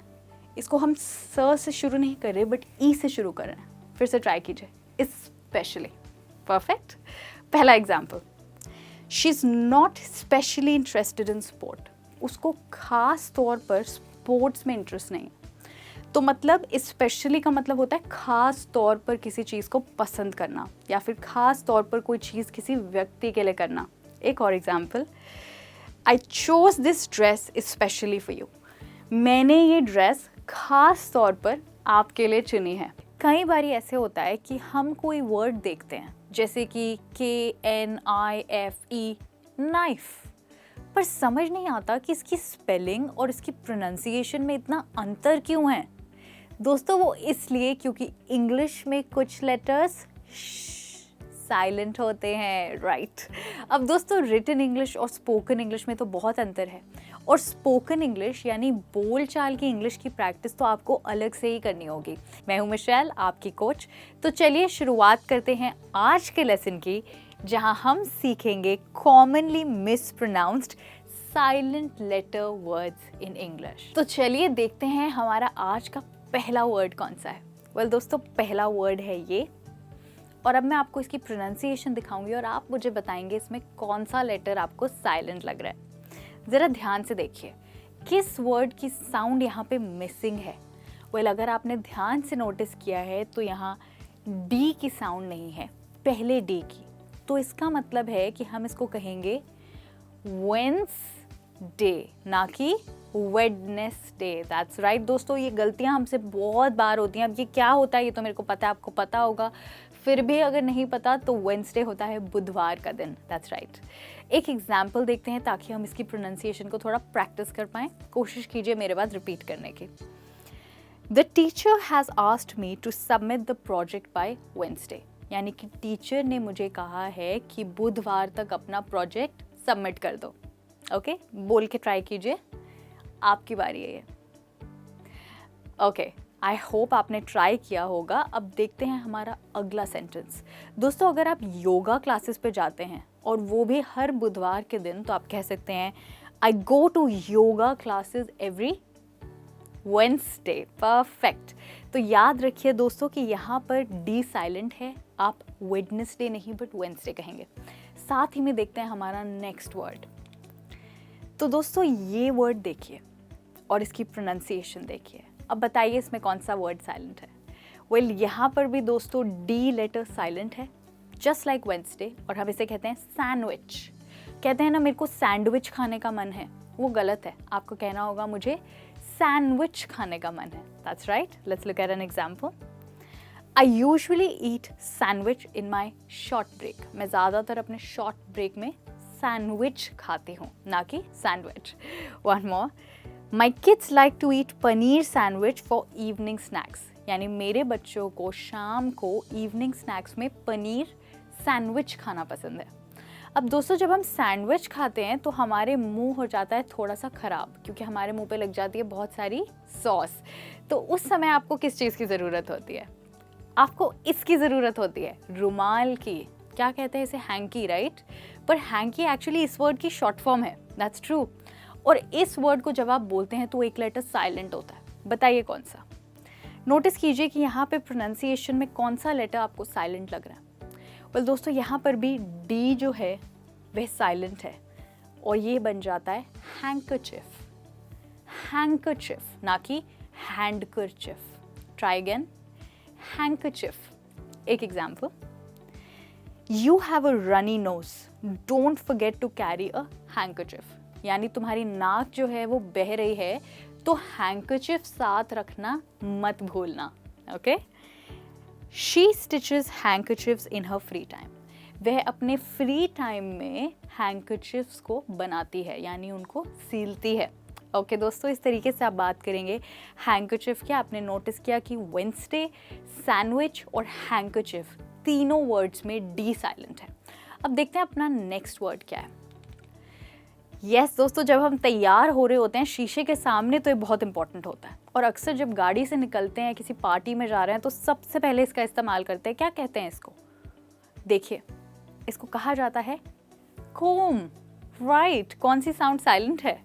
इसको हम स से शुरू नहीं कर रहे बट ई से शुरू कर रहे हैं। फिर से ट्राई कीजिए, स्पेशली। परफेक्ट। पहला example, she is not specially interested in sport, उसको खास तौर पर स्पोर्ट्स में इंटरेस्ट नहीं है। तो मतलब स्पेशली का मतलब होता है खास तौर पर किसी चीज़ को पसंद करना या फिर खास तौर पर कोई चीज़ किसी व्यक्ति के लिए करना। एक और example, I chose this dress specially for you, मैंने ये ड्रेस खास तौर पर आपके लिए चुनी है। कई बार ऐसे होता है कि हम कोई वर्ड देखते हैं जैसे कि KNIFE, नाइफ, पर समझ नहीं आता कि इसकी स्पेलिंग और इसकी प्रोनाउंसिएशन में इतना अंतर क्यों है। दोस्तों वो इसलिए क्योंकि इंग्लिश में कुछ लेटर्स साइलेंट होते हैं, राइट। अब दोस्तों रिटन इंग्लिश और स्पोकन इंग्लिश में तो बहुत अंतर है, और स्पोकन इंग्लिश यानी बोल चाल की इंग्लिश की प्रैक्टिस तो आपको अलग से ही करनी होगी। मैं हूँ मिशेल, आपकी कोच। तो चलिए शुरुआत करते हैं आज के लेसन की, जहाँ हम सीखेंगे commonly mispronounced silent letter words in English. तो चलिए देखते हैं हमारा आज का पहला वर्ड कौन सा है। वेल दोस्तों, पहला वर्ड है ये, और अब मैं आपको इसकी प्रोनाउंसिएशन दिखाऊंगी और आप मुझे बताएंगे इसमें कौन सा लेटर आपको साइलेंट लग रहा है। ज़रा ध्यान से देखिए किस वर्ड की साउंड यहाँ पे मिसिंग है। वेल अगर आपने ध्यान से नोटिस किया है तो यहाँ डी की साउंड नहीं है, पहले डी की। तो इसका मतलब है कि हम इसको कहेंगे वेंसडे, ना कि वेडनेसडे। दैट्स राइट दोस्तों, ये गलतियाँ हमसे बहुत बार होती हैं। अब ये क्या होता है ये तो मेरे को पता है, आपको पता होगा, फिर भी अगर नहीं पता तो वेडनेसडे होता है बुधवार का दिन। That's right. एक एग्जाम्पल देखते हैं ताकि हम इसकी प्रोनाउंसिएशन को थोड़ा प्रैक्टिस कर पाएँ। कोशिश कीजिए मेरे बाद रिपीट करने की। The teacher has asked me to submit the project by Wednesday, यानी कि टीचर ने मुझे कहा है कि बुधवार तक अपना प्रोजेक्ट सबमिट कर दो। ओके, बोल के ट्राई कीजिए, आपकी बारी है ये। ओके, आई होप आपने ट्राई किया होगा। अब देखते हैं हमारा अगला सेंटेंस। दोस्तों अगर आप योगा क्लासेस पे जाते हैं और वो भी हर बुधवार के दिन, तो आप कह सकते हैं I go to yoga classes every Wednesday. Perfect. तो याद रखिए दोस्तों कि यहाँ पर डी साइलेंट है, आप वेडनेसडे नहीं बट वेडनेसडे कहेंगे। साथ ही में देखते हैं हमारा नेक्स्ट वर्ड। तो दोस्तों ये वर्ड देखिए और इसकी प्रोनाउंसिएशन देखिए। अब बताइए इसमें कौन सा वर्ड साइलेंट है। वेल यहाँ पर भी दोस्तों डी लेटर साइलेंट है, जस्ट लाइक वेडनेसडे, और हम इसे कहते हैं सैंडविच। कहते हैं ना मेरे को सैंडविच खाने का मन है, वो गलत है, आपको कहना होगा मुझे सैंडविच खाने का मन है। That's right. Let's look at an example. I usually eat sandwich in my short break, मैं ज़्यादातर अपने शॉर्ट ब्रेक में सैंडविच खाती हूँ, ना कि sandwich. One more, my kids like to eat paneer sandwich for evening snacks, यानी मेरे बच्चों को शाम को इवनिंग स्नैक्स में पनीर सैंडविच खाना पसंद है। अब दोस्तों जब हम सैंडविच खाते हैं तो हमारे मुंह हो जाता है थोड़ा सा ख़राब, क्योंकि हमारे मुंह पे लग जाती है बहुत सारी सॉस। तो उस समय आपको किस चीज़ की ज़रूरत होती है? आपको इसकी ज़रूरत होती है, रुमाल की। क्या कहते हैं इसे? Hanky, right. पर हैंकी एक्चुअली इस वर्ड की शॉर्ट फॉर्म है। That's true. और इस वर्ड को जब आप बोलते हैं तो एक लेटर साइलेंट होता है। बताइए कौन सा? नोटिस कीजिए कि यहाँ पे प्रोनाउंसिएशन में कौन सा लेटर आपको साइलेंट लग रहा है। वेल दोस्तों यहाँ पर भी डी जो है वह साइलेंट है और ये बन जाता है हैंकरचिफ। हैंकरचिफ, ना कि हैंडकरचिफ। Try again, handkerchief. एक example, you have a runny nose don't forget to carry a handkerchief, यानी तुम्हारी नाक जो है वो बह रही है तो हैंकरचिफ साथ रखना मत भूलना। Okay, she stitches handkerchiefs in her free time, वह अपने फ्री टाइम में हैंकरचिफ्स को बनाती है, यानी उनको सीलती है। ओके दोस्तों, इस तरीके से आप बात करेंगे हैंकरचिफ क्या। आपने नोटिस किया कि वेंसडे, सैंडविच और हैंकरचिफ तीनों वर्ड्स में डी साइलेंट है। अब देखते हैं अपना नेक्स्ट वर्ड क्या है। यस दोस्तों, जब हम तैयार हो रहे होते हैं शीशे के सामने तो ये बहुत इंपॉर्टेंट होता है, और अक्सर जब गाड़ी से निकलते हैं, किसी पार्टी में जा रहे हैं, तो सबसे पहले इसका इस्तेमाल करते हैं। क्या कहते हैं इसको? देखिए, इसको कहा जाता है कोम। राइट, कौन सी साउंड साइलेंट है?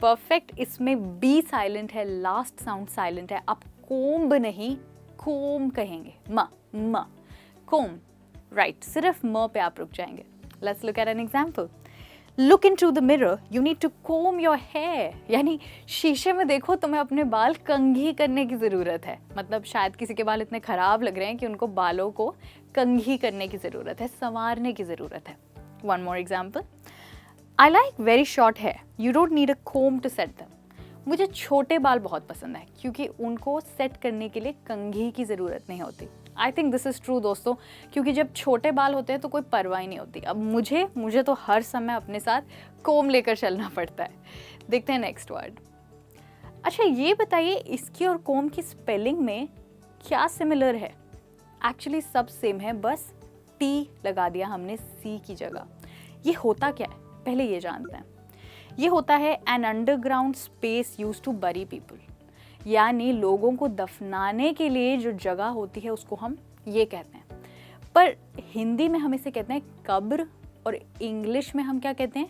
परफेक्ट, इसमें बी साइलेंट है, लास्ट साउंड साइलेंट है। आप कोम्ब नहीं कोम कहेंगे, म कोम। राइट, सिर्फ म पे आप रुक जाएंगे। Let's look at an example. Look into the mirror, you need to comb your hair, यानी शीशे में देखो, तुम्हें अपने बाल कंघी करने की ज़रूरत है। मतलब शायद किसी के बाल इतने ख़राब लग रहे हैं कि उनको बालों को कंघी करने की ज़रूरत है, संवारने की ज़रूरत है। One more example. I like very short hair, you don't need a comb to set them. मुझे छोटे बाल बहुत पसंद है क्योंकि उनको सेट करने के लिए कंघी की ज़रूरत नहीं होती। I think this is true दोस्तों, क्योंकि जब छोटे बाल होते हैं तो कोई परवाह ही नहीं होती। अब मुझे तो हर समय अपने साथ कोम लेकर चलना पड़ता है। देखते हैं नेक्स्ट वर्ड। अच्छा, ये बताइए, इसकी और कोम की स्पेलिंग में क्या सिमिलर है? एक्चुअली सब सेम है, बस टी लगा दिया हमने सी की जगह। ये होता क्या है, पहले ये जानते हैं। ये होता है an underground space used to bury people, यानी लोगों को दफनाने के लिए जो जगह होती है उसको हम ये कहते हैं। पर हिंदी में हम इसे कहते हैं कब्र, और इंग्लिश में हम क्या कहते हैं?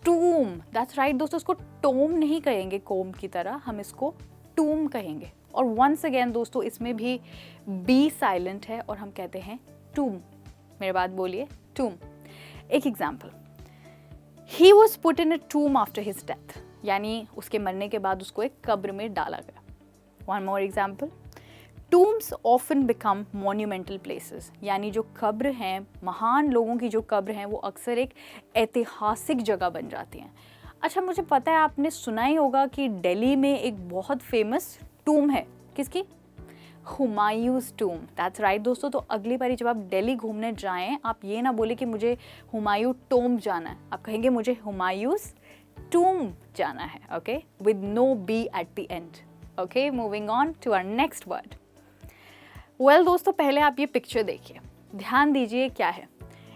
टूम। दैट्स राइट दोस्तों, इसको टोम नहीं कहेंगे कोम की तरह, हम इसको टूम कहेंगे। और वंस अगेन दोस्तों, इसमें भी बी साइलेंट है और हम कहते हैं टूम। मेरे बात बोलिए, टूम। एक example, he was put in a tomb after his death, यानी उसके मरने के बाद उसको एक कब्र में डाला गया। One more example, tombs often become monumental places, यानी जो कब्र हैं, महान लोगों की जो कब्र हैं, वो अक्सर एक ऐतिहासिक जगह बन जाती हैं। अच्छा, मुझे पता है आपने सुना ही होगा कि दिल्ली में एक बहुत फेमस टूम है। किसकी? हुमायूंस टूम। दैट्स राइट दोस्तों, तो अगली बारी जब आप दिल्ली घूमने जाएं, आप ये ना बोले कि मुझे हुमायूं टोम जाना है, आप कहेंगे मुझे हुमायूंस टूम जाना है। Okay, with no B at the end. Okay, moving on to our next word. Well दोस्तों, पहले आप ये पिक्चर देखिए, ध्यान दीजिए क्या है।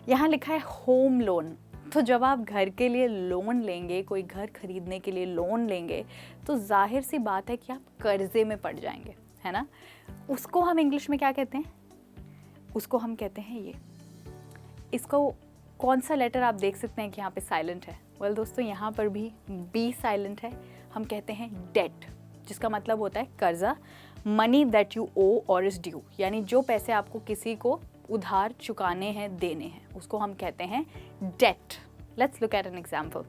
यहाँ लिखा है होम लोन। तो जब आप घर के लिए लोन लेंगे, कोई घर खरीदने के लिए लोन लेंगे, तो जाहिर सी बात है कि आप कर्जे में पड़ जाएंगे, है ना। उसको हम इंग्लिश में क्या कहते हैं? उसको हम कहते हैं ये। इसको कौन सा लेटर आप देख सकते हैं कि यहाँ पे साइलेंट है? वेल दोस्तों, यहाँ पर भी बी साइलेंट है। हम कहते हैं डेट, जिसका मतलब होता है कर्जा। मनी दैट यू ओ और इज ड्यू, यानी जो पैसे आपको किसी को उधार चुकाने हैं, देने हैं, उसको हम कहते हैं debt. Let's look at an example.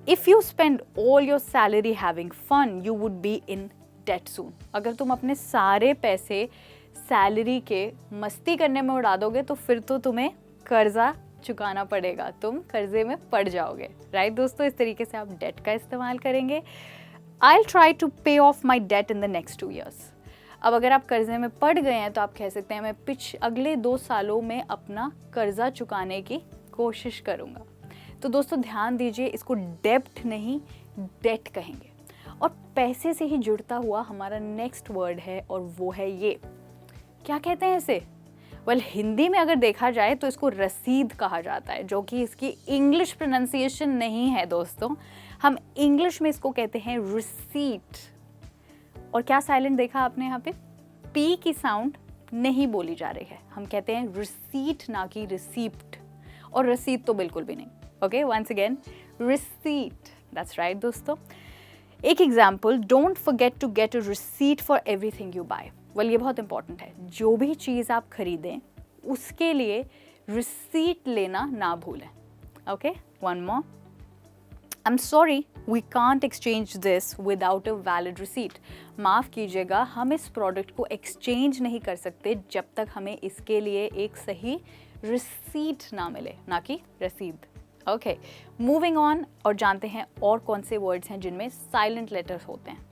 If you spend all your salary having fun, you would be in debt soon. अगर तुम अपने सारे पैसे सैलरी के मस्ती करने में उड़ा दोगे तो फिर तो तुम्हें कर्जा चुकाना पड़ेगा, तुम कर्जे में पड़ जाओगे। राइट दोस्तों, इस तरीके से आप डेट का इस्तेमाल करेंगे। I'll try to pay off my debt in the next 2 years. अब अगर आप कर्जे में पड़ गए हैं तो आप कह सकते हैं मैं अगले 2 सालों में अपना कर्जा चुकाने की कोशिश करूँगा। तो दोस्तों ध्यान दीजिए, इसको डेब्ट नहीं डेट कहेंगे। और पैसे से ही जुड़ता हुआ हमारा नेक्स्ट वर्ड है और वो है ये। क्या कहते हैं इसे? वेल, हिंदी में अगर देखा जाए तो इसको रसीद कहा जाता है, जो कि इसकी इंग्लिश प्रोनाउंसिएशन नहीं है दोस्तों। हम इंग्लिश में इसको कहते हैं रिसीट। और क्या साइलेंट देखा आपने यहाँ पे? पी की साउंड नहीं बोली जा रही है, हम कहते हैं रिसीट ना कि रिसीप्ट। और रसीद तो बिल्कुल भी नहीं। Okay, once again, receipt. That's right दोस्तों। एक example, don't forget to get a receipt for everything you buy. Well, ये बहुत इंपॉर्टेंट है। जो भी चीज़ आप खरीदें उसके लिए रिसीट लेना ना भूलें। Okay, one more, I am sorry we can't exchange this without a valid receipt. माफ़ कीजिएगा, हम इस प्रोडक्ट को एक्सचेंज नहीं कर सकते जब तक हमें इसके लिए एक सही रिसीट ना मिले, ना कि रसीद। ओके, मूविंग ऑन और जानते हैं और कौन से वर्ड्स हैं जिनमें साइलेंट लेटर्स होते हैं।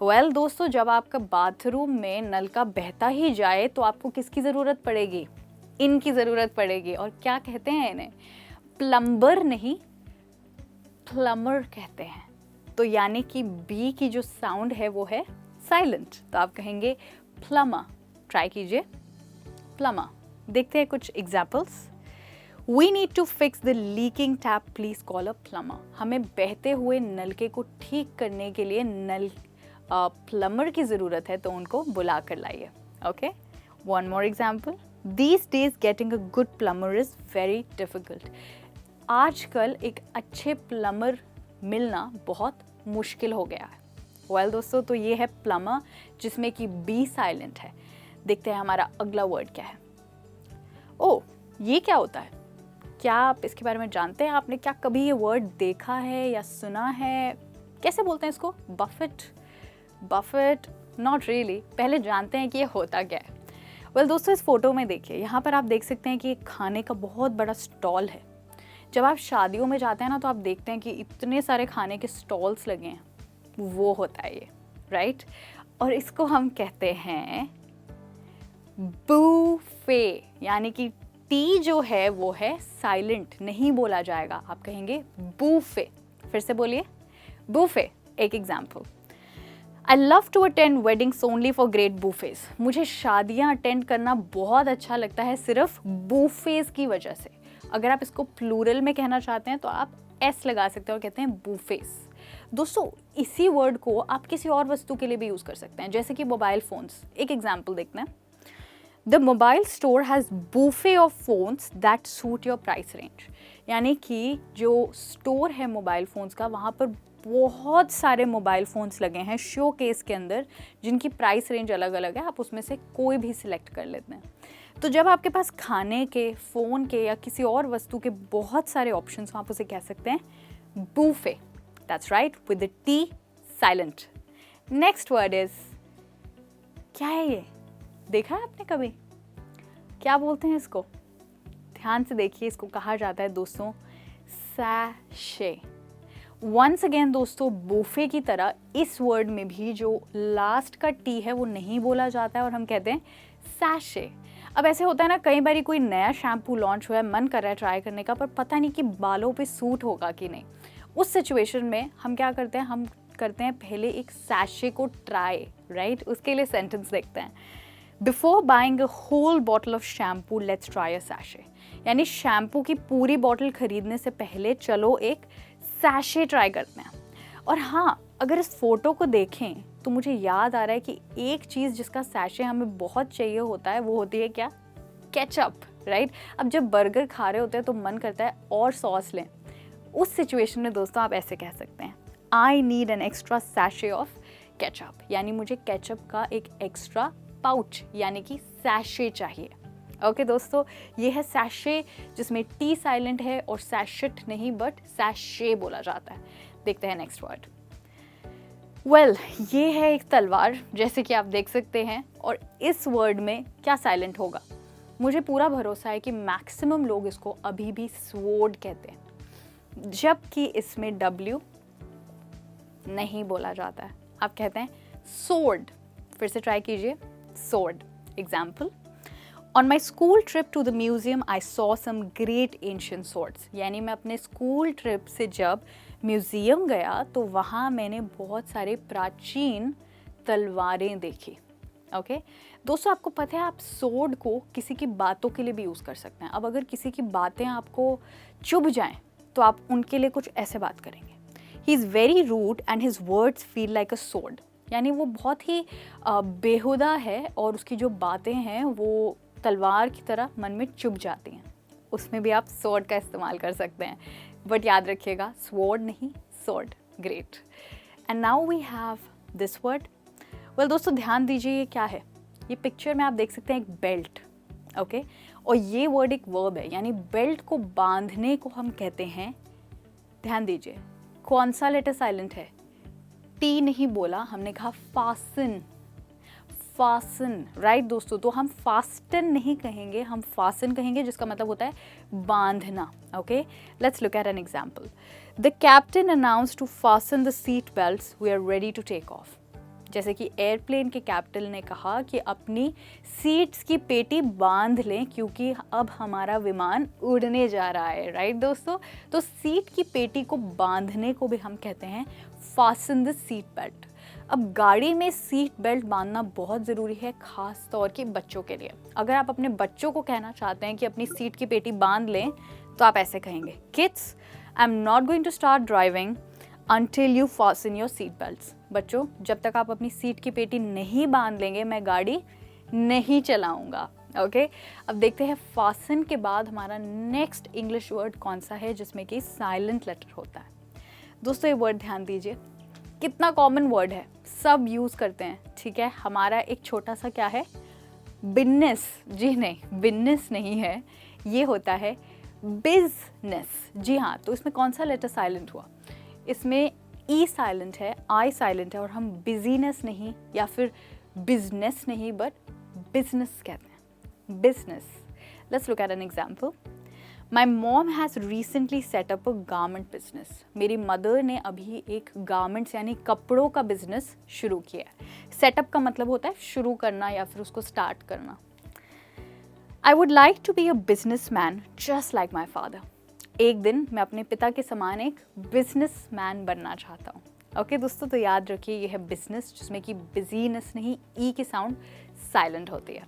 वेल दोस्तों, जब आपका बाथरूम में नल का बहता ही जाए तो आपको किसकी ज़रूरत पड़ेगी? इनकी ज़रूरत पड़ेगी। और क्या कहते हैं इन्हें? प्लम्बर नहीं, प्लमर कहते हैं। तो यानी कि बी की जो साउंड है वो है साइलेंट, तो आप कहेंगे प्लमा। ट्राई कीजिए, प्लमा। देखते हैं कुछ examples. We need to fix the leaking tap, please call a plumber. हमें बहते हुए नलके को ठीक करने के लिए प्लम्बर की ज़रूरत है, तो उनको बुला कर लाइए। Okay, one more example. These days getting a good plumber is very difficult. आजकल एक अच्छे प्लम्बर मिलना बहुत मुश्किल हो गया है। वेल दोस्तों, तो ये है प्लम्बर जिसमें कि बी साइलेंट है। देखते हैं हमारा अगला वर्ड क्या है। ओह, ये क्या होता है? क्या आप इसके बारे में जानते हैं? आपने क्या कभी ये वर्ड देखा है या सुना है? कैसे बोलते हैं इसको? बफेट? बफेट? Not really. पहले जानते हैं कि ये होता क्या है। वेल दोस्तों, इस फोटो में देखिए, यहाँ पर आप देख सकते हैं कि एक खाने का बहुत बड़ा स्टॉल है। जब आप शादियों में जाते हैं ना, तो आप देखते हैं कि इतने सारे खाने के स्टॉल्स लगे हैं, वो होता है ये, राइट? और इसको हम कहते हैं बूफे, यानी कि टी जो है वो है साइलेंट, नहीं बोला जाएगा, आप कहेंगे बूफे। फिर से बोलिए, बूफे। एक example, I love to attend weddings only for great buffets. मुझे शादियाँ अटेंड करना बहुत अच्छा लगता है सिर्फ बूफेज की वजह से। अगर आप इसको प्लूरल में कहना चाहते हैं तो आप एस लगा सकते हैं और कहते हैं बूफेज। दोस्तों, इसी वर्ड को आप किसी और वस्तु के लिए भी यूज़ कर सकते हैं, जैसे कि मोबाइल फ़ोन्स। एक एग्जाम्पल देखते हैं। The mobile store has buffet of phones that suit your price range. यानी कि जो स्टोर है मोबाइल फ़ोन्स का, वहाँ पर बहुत सारे मोबाइल फ़ोन्स लगे हैं शो केस के अंदर, जिनकी प्राइस रेंज अलग अलग है। आप उसमें से कोई भी सिलेक्ट कर लेते हैं। तो जब आपके पास खाने के, फ़ोन के या किसी और वस्तु के बहुत सारे ऑप्शंस, आप उसे कह सकते हैं buffet. That's right, with the T silent. Next word is, क्या है ये? देखा है आपने कभी? क्या बोलते हैं इसको? ध्यान से देखिए, इसको कहा जाता है दोस्तों सैशे। वंस अगेन दोस्तों, बूफे की तरह इस वर्ड में भी जो लास्ट का टी है वो नहीं बोला जाता है और हम कहते हैं सैशे। अब ऐसे होता है ना, कई बार कोई नया शैम्पू लॉन्च हुआ है, मन कर रहा है ट्राई करने का, पर पता नहीं कि बालों पे सूट होगा कि नहीं। उस सिचुएशन में हम क्या करते हैं? हम करते हैं पहले एक सैशे को ट्राई, राइट? उसके लिए सेंटेंस देखते हैं। Before buying a whole bottle of shampoo let's try a sachet. यानी शैम्पू की पूरी बॉटल खरीदने से पहले चलो एक सैशे ट्राई करते हैं। और हाँ, अगर इस फोटो को देखें तो मुझे याद आ रहा है कि एक चीज़ जिसका सैशे हमें बहुत चाहिए होता है वो होती है क्या? Ketchup, right? अब जब बर्गर खा रहे होते हैं तो मन करता है और सॉस लें। उस सिचुएशन में दोस्तों आप ऐसे कह सकते हैं, I need an extra sachet of ketchup. यानी मुझे केचप का एक एक्स्ट्रा पाउच यानी कि सैशे चाहिए। ओके दोस्तों, ये है सैशे, जिसमें टी साइलेंट है और सैशेट नहीं बट सैशे बोला जाता है। देखते हैं नेक्स्ट वर्ड। वेल, ये है एक तलवार, जैसे कि आप देख सकते हैं। और इस वर्ड में क्या साइलेंट होगा? मुझे पूरा भरोसा है कि मैक्सिमम लोग इसको अभी भी स्वॉर्ड कहते हैं, जबकि इसमें डब्ल्यू नहीं बोला जाता है, आप कहते हैं सोर्ड। फिर से ट्राई कीजिए, sword. Example, on my school trip to the museum I saw some great ancient swords. यानी मैं अपने स्कूल ट्रिप से जब म्यूज़ियम गया तो वहाँ मैंने बहुत सारे प्राचीन तलवारें देखी। ओके दोस्तों, आपको पता है आप सोर्ड को किसी की बातों के लिए भी यूज़ कर सकते हैं। अब अगर किसी की बातें आपको चुभ जाएं तो आप उनके लिए कुछ ऐसे बात करेंगे, he is very rude and his words feel like a sword. यानी वो बहुत ही बेहुदा है और उसकी जो बातें हैं वो तलवार की तरह मन में चुभ जाती हैं। उसमें भी आप स्वॉर्ड का इस्तेमाल कर सकते हैं, बट याद रखिएगा स्वॉर्ड नहीं, sword. Great. And now we have this word. Well दोस्तों, ध्यान दीजिए, ये क्या है? ये पिक्चर में आप देख सकते हैं एक बेल्ट। ओके और ये वर्ड एक वर्ब है, यानी बेल्ट को बांधने को हम कहते हैं, ध्यान दीजिए, कौन सा लेटर साइलेंट है? टी नहीं बोला, हमने कहा फासन। फासन, राइट दोस्तों। तो हम फास्टन नहीं कहेंगे, हम फासन कहेंगे, जिसका मतलब होता है बांधना। Okay, let's look at an example. The captain announce to fasten the seat belts, we are ready to take off. जैसे कि एयरप्लेन के कैप्टन ने कहा कि अपनी सीट्स की पेटी बांध लें क्योंकि अब हमारा विमान उड़ने जा रहा है, राइट दोस्तों। तो सीट की पेटी को बांधने को भी हम कहते हैं फासन द सीट बेल्ट। अब गाड़ी में सीट बेल्ट बांधना बहुत ज़रूरी है, ख़ास तौर के बच्चों के लिए। अगर आप अपने बच्चों को कहना चाहते हैं कि अपनी सीट की पेटी बांध लें, तो आप ऐसे कहेंगे, kids I am not going to start driving until you fasten your seat belts। बच्चों, जब तक आप अपनी सीट की पेटी नहीं बांध लेंगे, मैं गाड़ी नहीं चलाऊंगा। ओके, अब देखते हैं फासन के बाद हमारा नेक्स्ट इंग्लिश वर्ड कौन सा है जिसमें कि साइलेंट लेटर होता है। दोस्तों, ये वर्ड ध्यान दीजिए, कितना कॉमन वर्ड है, सब यूज़ करते हैं, ठीक है। हमारा एक छोटा सा क्या है, बिजनेस, जी नहीं, बिजनेस नहीं है, ये होता है बिजनेस। जी हाँ, तो इसमें कौन सा लेटर साइलेंट हुआ, इसमें ई साइलेंट है, आई साइलेंट है, और हम बिजीनेस नहीं या फिर बिजनेस नहीं बट बिजनेस कहते हैं, business. Let's look at an example. My mom has recently set up a garment business. मेरी मदर ने अभी एक गारमेंट्स यानी कपड़ों का बिजनेस शुरू किया है। सेटअप का मतलब होता है शुरू करना या फिर उसको स्टार्ट करना। I would like to be a businessman just like my father. एक दिन मैं अपने पिता के समान एक बिजनेस मैन बनना चाहता हूँ। ओके दोस्तों, तो याद रखिए ये है बिजनेस, जिसमें कि बिजीनेस नहीं, ई की साउंड साइलेंट होती है।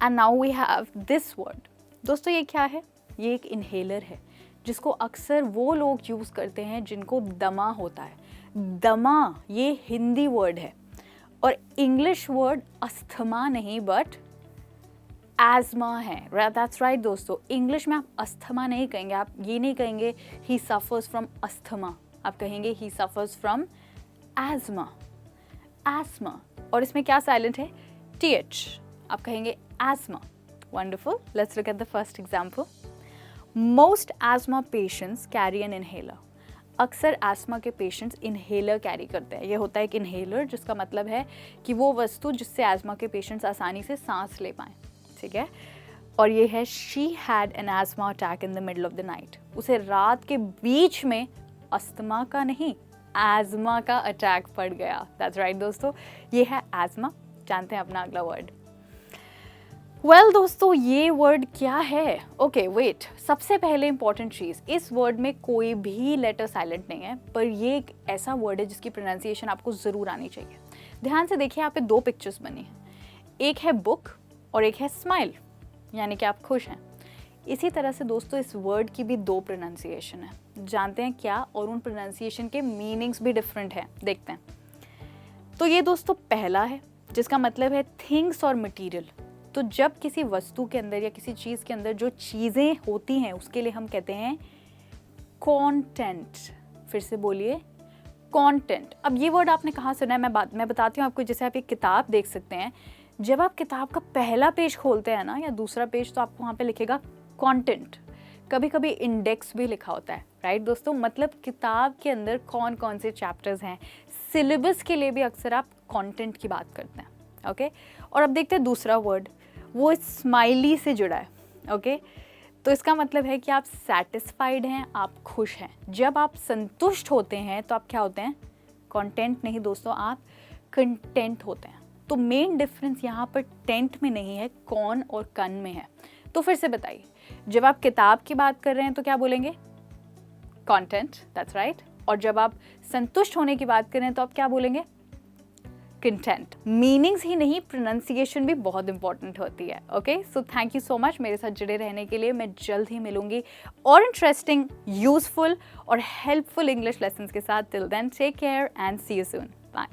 And now we have this word. दोस्तों, ये क्या है, ये एक इनहेलर है जिसको अक्सर वो लोग यूज़ करते हैं जिनको दमा होता है। दमा ये हिंदी वर्ड है और इंग्लिश वर्ड अस्थमा नहीं बट एज़मा है। दैट्स राइट दोस्तों, इंग्लिश में आप अस्थमा नहीं कहेंगे, आप ये नहीं कहेंगे ही सफ़र्स फ्रॉम अस्थमा, आप कहेंगे ही सफ़र्स फ्रॉम एज़मा, एस्मा। और इसमें क्या साइलेंट है, टीएच, आप कहेंगे ESMA. Wonderful, let's look at the first example. Most ESMA patients carry N inhaler. अक्सर एस्मा के पेशेंट्स इनहेलर कैरी करते हैं। ये होता है एक इनहेलर, जिसका मतलब है कि वो वस्तु जिससे एस्मा के पेशेंट्स आसानी से सांस ले पाएँ, ठीक है। और ये है she had an ESMA attack in the middle of the night. उसे रात के बीच में अस्थमा का नहीं, एज़मा का अटैक पड़ गया। दैट्स राइट दोस्तों, ये है एज़मा। जानते हैं अपना अगला वर्ड। वेल दोस्तों, ये वर्ड क्या है, ओके वेट, सबसे पहले इंपॉर्टेंट चीज़, इस वर्ड में कोई भी लेटर साइलेंट नहीं है, पर ये एक ऐसा वर्ड है जिसकी प्रोनाउंसिएशन आपको ज़रूर आनी चाहिए। ध्यान से देखिए, यहाँ पे दो पिक्चर्स बनी हैं, एक है बुक और एक है स्माइल, यानी कि आप खुश हैं। इसी तरह से दोस्तों इस वर्ड की भी दो प्रोनाउंसिएशन है। जानते हैं क्या, और उन प्रोनाउंसिएशन के मीनिंग्स भी डिफरेंट हैं, देखते हैं। तो ये दोस्तों पहला है जिसका मतलब है थिंग्स और मटेरियल। तो जब किसी वस्तु के अंदर या किसी चीज़ के अंदर जो चीज़ें होती हैं उसके लिए हम कहते हैं कंटेंट। फिर से बोलिए, कंटेंट। अब ये वर्ड आपने कहाँ सुना है, मैं बताती हूँ आपको। जैसे आप एक किताब देख सकते हैं, जब आप किताब का पहला पेज खोलते हैं ना या दूसरा पेज, तो आपको वहाँ पे लिखेगा कंटेंट। कभी कभी इंडेक्स भी लिखा होता है, राइट दोस्तों। मतलब किताब के अंदर कौन कौन से चैप्टर्स हैं, सिलेबस के लिए भी अक्सर आप कंटेंट की बात करते हैं। ओके, और अब देखते हैं दूसरा वर्ड, वो स्माइली से जुड़ा है। ओके, तो इसका मतलब है कि आप सेटिस्फाइड हैं, आप खुश हैं। जब आप संतुष्ट होते हैं तो आप क्या होते हैं, कंटेंट नहीं दोस्तों, आप कंटेंट होते हैं। तो मेन डिफरेंस यहाँ पर टेंट में नहीं है, कौन और कन में है। तो फिर से बताइए, जब आप किताब की बात कर रहे हैं तो क्या बोलेंगे, कंटेंट, दैट्स राइट। और जब आप संतुष्ट होने की बात कर रहे हैं तो आप क्या बोलेंगे, कंटेंट। मीनिंग्स ही नहीं, प्रोनाउंसिएशन भी बहुत इंपॉर्टेंट होती है। Okay, so thank you so much मेरे साथ जुड़े रहने के लिए। मैं जल्द ही मिलूंगी और इंटरेस्टिंग, यूजफुल और हेल्पफुल इंग्लिश लेसन्स के साथ। Till then take care and see you soon, bye.